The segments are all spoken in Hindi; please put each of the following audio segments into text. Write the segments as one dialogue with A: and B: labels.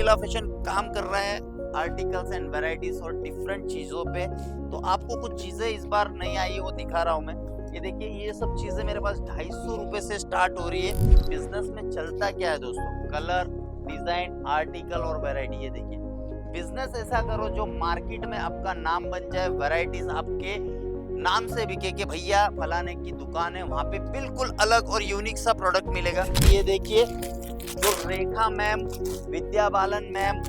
A: श्रीलीला फैशन काम कर रहा है आर्टिकल्स एंड वैरायटीज और डिफरेंट चीजों पे। तो आपको कुछ चीजें इस बार नहीं आई है वो दिखा रहा हूँ मैं। ये देखिए, ये सब चीजें मेरे पास 250 रुपए से स्टार्ट हो रही है। बिजनेस में चलता क्या है दोस्तों, कलर, डिजाइन, आर्टिकल और वैरायटी। ये देखिए, बिजनेस ऐसा करो जो मार्केट में आपका नाम बन जाए, वैरायटीज आपके नाम से बिके कि भैया फलाने की दुकान है, वहां पे बिल्कुल अलग और यूनिक सा प्रोडक्ट मिलेगा। ये देखिए, जो रेखा मैम, विद्या बालन मैम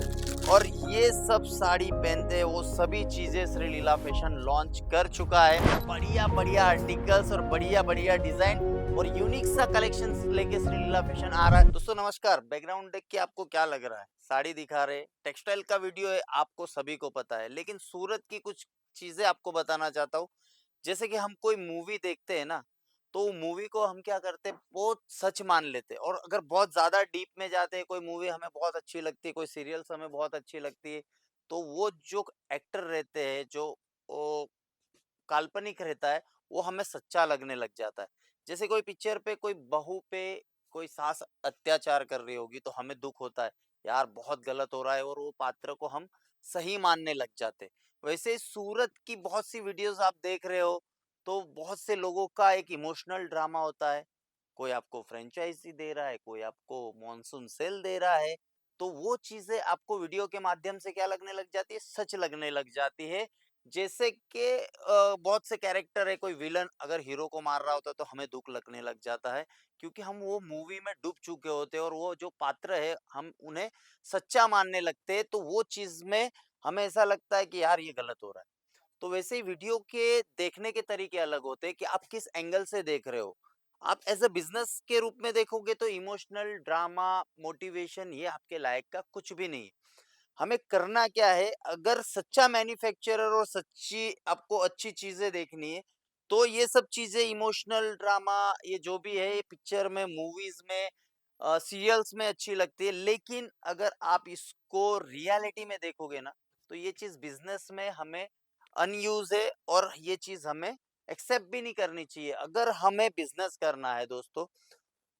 A: और ये सब साड़ी पहनते हैं, वो सभी चीजें श्रीलीला फैशन लॉन्च कर चुका है। बढ़िया बढ़िया आर्टिकल्स और बढ़िया बढ़िया डिजाइन और यूनिक सा कलेक्शंस लेके श्रीलीला फैशन आ रहा है। दोस्तों नमस्कार। बैकग्राउंड देख के आपको क्या लग रहा है? साड़ी दिखा रहे, टेक्सटाइल का वीडियो है, आपको सभी को पता है, लेकिन सूरत की कुछ चीजें आपको बताना चाहता हूँ। जैसे कि हम कोई मूवी देखते हैं ना, तो मूवी को हम क्या करते हैं, बहुत सच मान लेते हैं। और अगर बहुत ज्यादा डीप में जाते हैं, कोई मूवी हमें बहुत अच्छी लगती है, कोई सीरियल्स हमें बहुत अच्छी लगती है, तो वो जो एक्टर रहते हैं, जो वो काल्पनिक रहता है, वो हमें सच्चा लगने लग जाता है। जैसे कोई पिक्चर पे कोई बहू पे कोई सास अत्याचार कर रही होगी, तो हमें दुख होता है, यार बहुत गलत हो रहा है, और वो पात्र को हम सही मानने लग जाते हैं। वैसे ही सूरत की बहुत सी वीडियोस आप देख रहे हो, तो बहुत से लोगों का एक इमोशनल ड्रामा होता है। कोई आपको फ्रेंचाइजी दे रहा है, कोई आपको मॉनसून सेल दे रहा है, तो वो चीजें आपको वीडियो के माध्यम से क्या लगने लग जाती है, सच लगने लग जाती है। जैसे कि बहुत से कैरेक्टर है, कोई विलन अगर हीरो को मार रहा होता है, तो हमें दुख लगने लग जाता है, क्योंकि हम वो मूवी में डूब चुके होते हैं और वो जो पात्र है हम उन्हें सच्चा मानने लगते हैं। तो वो चीज में हमें ऐसा लगता है कि यार ये गलत हो रहा है। तो वैसे ही वीडियो के देखने के तरीके अलग होते हैं कि आप किस एंगल से देख रहे हो। आप एज अ बिजनेस के रूप में देखोगे तो इमोशनल ड्रामा, मोटिवेशन, ये आपके लायक का कुछ भी नहीं है। हमें करना क्या है, अगर सच्चा मैन्युफैक्चरर और सच्ची आपको अच्छी चीजें देखनी है, तो ये सब चीजें इमोशनल ड्रामा, ये जो भी है, ये पिक्चर में, मूवीज में, सीरियल्स में अच्छी लगती है। लेकिन अगर आप इसको रियलिटी में देखोगे ना, तो ये चीज बिजनेस में हमें अनयूज है, और ये चीज हमें एक्सेप्ट भी नहीं करनी चाहिए। अगर हमें बिजनेस करना है दोस्तों,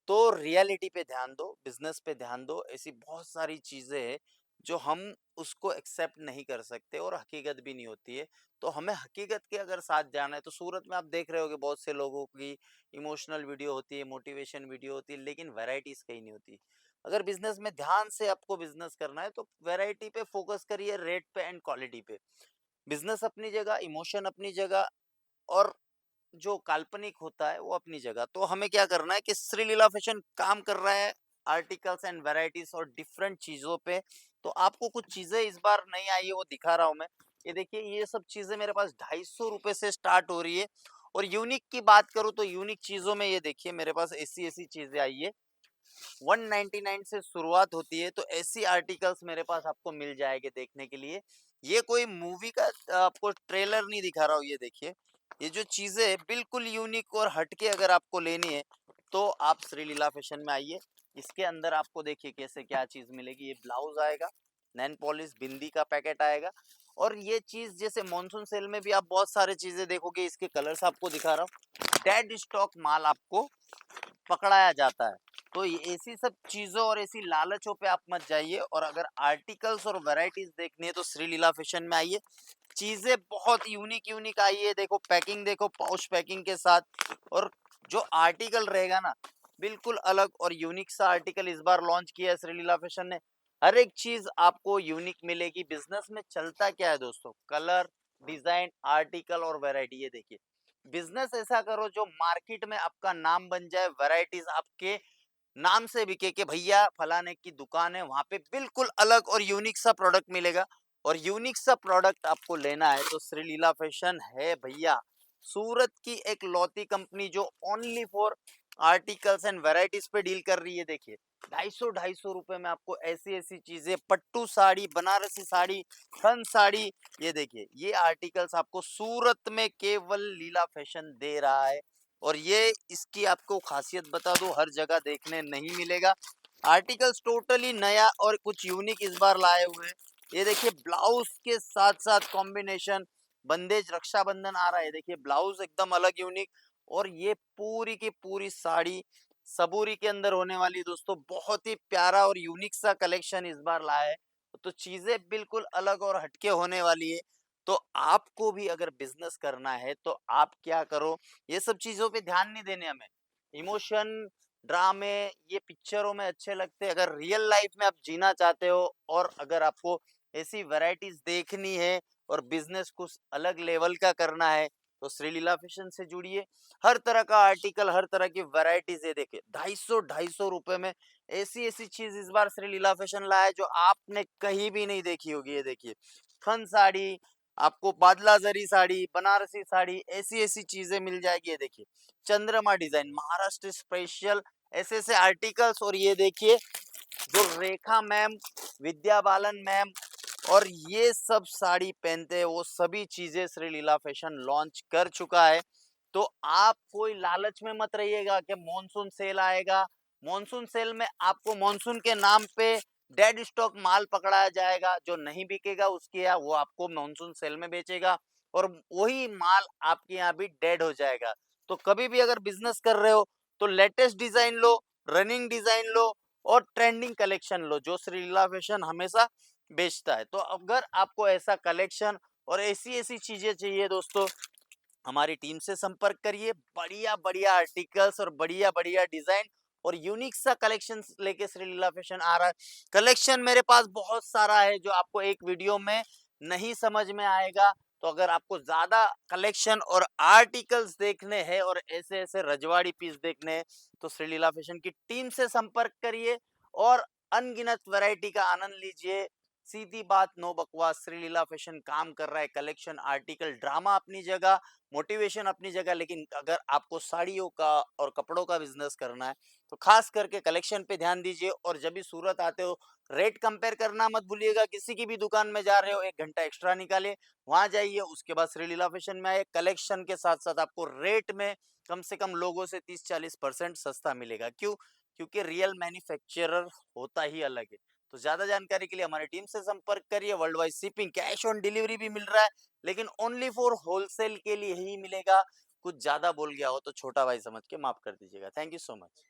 A: तो रियलिटी पे ध्यान दो, बिजनेस पे ध्यान दो। ऐसी बहुत सारी चीजें हैं जो हम उसको एक्सेप्ट नहीं कर सकते और हकीकत भी नहीं होती है। तो हमें हकीकत के अगर साथ जाना है, तो सूरत में आप देख रहे होगे बहुत से लोगों की इमोशनल वीडियो होती है, मोटिवेशन वीडियो होती है, लेकिन वैरायटीज कहीं नहीं होती। अगर बिजनेस में ध्यान से आपको बिजनेस करना है, तो वैरायटी पे फोकस करिए, रेट पे एंड क्वालिटी पे। बिजनेस अपनी जगह, इमोशन अपनी जगह, और जो काल्पनिक होता है वो अपनी जगह। तो हमें क्या करना है कि श्रीलीला फैशन काम कर रहा है आर्टिकल्स एंड वैरायटीज और डिफरेंट चीजों पे। तो आपको कुछ चीजें इस बार नहीं आई है वो दिखा रहा हूं मैं। ये देखिए, ये सब चीजें मेरे पास 250 रुपए से स्टार्ट हो रही है। और यूनिक की बात करूं तो यूनिक चीजों में ये देखिए, मेरे पास ऐसी ऐसी चीजें आई है। 199 से शुरुआत होती है, तो ऐसी आर्टिकल्स मेरे पास आपको मिल जाएंगे देखने के लिए। ये कोई मूवी का आपको ट्रेलर नहीं दिखा रहा हूँ। ये देखिए, ये जो चीजें है बिल्कुल यूनिक और हटके अगर आपको लेनी है, तो आप श्रीलीला फैशन में आइए। इसके अंदर आपको देखिए कैसे क्या चीज मिलेगी। ये ब्लाउज आएगा, नैन पॉलिश बिंदी का पैकेट आएगा। और ये चीज जैसे मॉनसून सेल में भी आप बहुत सारे चीजें देखोगे, इसके कलर्स आपको दिखा रहा हूँ। डेड स्टॉक माल आपको पकड़ाया जाता है। तो ये ऐसी सब चीजों और ऐसी लालचों पे आप मत जाइए। और अगर आर्टिकल्स और वैरायटीज देखनी है, तो श्रीलीला फैशन में आइए। चीजें बहुत यूनिक यूनिक आई है। देखो पैकिंग, देखो पाउच पैकिंग के साथ। और जो आर्टिकल रहेगा ना, बिल्कुल अलग और यूनिक सा आर्टिकल इस बार लॉन्च किया है श्रीलीला फैशन ने। हर एक चीज आपको यूनिक मिलेगी। बिजनेस में चलता क्या है दोस्तों, कलर, डिजाइन, आर्टिकल और वैरायटी। ये देखिए, बिजनेस ऐसा करो जो मार्केट में आपका नाम बन जाए, वैरायटीज आपके नाम से बिके कि भैया फलाने की दुकान है, वहां पे बिल्कुल अलग और यूनिक सा प्रोडक्ट मिलेगा। और यूनिक सा प्रोडक्ट आपको लेना है, तो श्रीलीला फैशन है भैया। सूरत की एक लौती कंपनी जो only for articles and varieties पे डील कर रही है। देखिए, 250 रुपए में आपको ऐसी ऐसी चीजें, पट्टू साड़ी, बनारसी साड़ी, खन साड़ी। ये देखिए, ये आर्टिकल्स आपको सूरत में केवल लीला फैशन दे रहा है। और ये इसकी आपको खासियत बता दूं, हर जगह देखने नहीं मिलेगा। आर्टिकल्स टोटली नया और कुछ यूनिक इस बार लाए हुए हैं। ये देखिए, ब्लाउज के साथ साथ कॉम्बिनेशन, बंदेज, रक्षाबंधन आ रहा है, देखिए ब्लाउज एकदम अलग यूनिक। और ये पूरी की पूरी साड़ी सबूरी के अंदर होने वाली दोस्तों बहुत ही प्यारा और यूनिक सा कलेक्शन इस बार लाया है। तो चीजें बिल्कुल अलग और हटके होने वाली है। तो आपको भी अगर बिजनेस करना है तो आप क्या करो, ये सब चीजों पे ध्यान नहीं देने हमें। इमोशन, ड्रामे ये पिक्चरों में अच्छे लगते हैं। अगर रियल लाइफ में आप जीना चाहते हो और अगर आपको ऐसी वैरायटीज देखनी है और बिजनेस कुछ अलग लेवल का करना है तो श्रीलीला फैशन से जुड़िए। हर तरह का आर्टिकल, हर तरह की वैरायटीज, ये देखिए 250 रुपए में ऐसी ऐसी चीज इस बार श्रीलीला फैशन लाया है जो आपने कहीं भी नहीं देखी होगी। ये देखिए खन साड़ी, आपको बादला जरी साड़ी, बनारसी साड़ी, ऐसी ऐसी चीजें मिल जाएगी। ये देखिए चंद्रमा डिजाइन, महाराष्ट्र स्पेशल, ऐसे ऐसे आर्टिकल्स। और ये देखिए जो रेखा मैम, विद्या बालन मैम और ये सब साड़ी पहनते हैं वो सभी चीजें श्रीलीला फैशन लॉन्च कर चुका है। तो आप कोई लालच में मत रहिएगा कि मॉनसून सेल आएगा। मॉनसून सेल में आपको मॉनसून के नाम पे डेड स्टॉक माल पकड़ाया जाएगा, जो नहीं बिकेगा उसके यहाँ वो आपको मॉनसून सेल में बेचेगा और वही माल आपके यहाँ भी डेड हो जाएगा। तो कभी भी अगर बिजनेस कर रहे हो तो लेटेस्ट डिजाइन लो, रनिंग डिजाइन लो और ट्रेंडिंग कलेक्शन लो, जो श्रीलीला फैशन हमेशा बेचता है। तो अगर आपको ऐसा कलेक्शन और ऐसी ऐसी चीजें चाहिए दोस्तों, हमारी टीम से संपर्क करिए। बढ़िया बढ़िया आर्टिकल्स और बढ़िया बढ़िया डिजाइन और यूनिक सा कलेक्शन लेके श्रीलीला फैशन आ रहा है। कलेक्शन मेरे पास बहुत सारा है जो आपको एक वीडियो में नहीं समझ में आएगा। तो अगर आपको ज्यादा कलेक्शन और आर्टिकल्स देखने हैं और ऐसे ऐसे रजवाड़ी पीस देखने हैं तो श्रीलीला फैशन की टीम से संपर्क करिए और अनगिनत वैरायटी का आनंद लीजिए। सीधी बात, नो बकवास, श्रीलीला फैशन काम कर रहा है। कलेक्शन, आर्टिकल, ड्रामा अपनी जगह, मोटिवेशन अपनी जगह। लेकिन अगर आपको साड़ियों का और कपड़ों का बिजनेस करना है तो खास करके कलेक्शन पे ध्यान दीजिए। और जब भी सूरत आते हो रेट कंपेयर करना मत भूलिएगा। किसी की भी दुकान में जा रहे हो 1 घंटा एक्स्ट्रा निकालिए, वहां जाइए, उसके बाद श्रीलीला फैशन में आए। कलेक्शन के साथ साथ आपको रेट में कम से कम लोगों से 30-40% सस्ता मिलेगा। क्यों? क्योंकि रियल मैन्युफैक्चरर होता ही अलग है। तो ज्यादा जानकारी के लिए हमारी टीम से संपर्क करिए। World wide shipping, cash on delivery भी मिल रहा है, लेकिन ओनली फॉर होलसेल के लिए ही मिलेगा। कुछ ज्यादा बोल गया हो तो छोटा भाई समझ के माफ कर दीजिएगा। Thank you so much.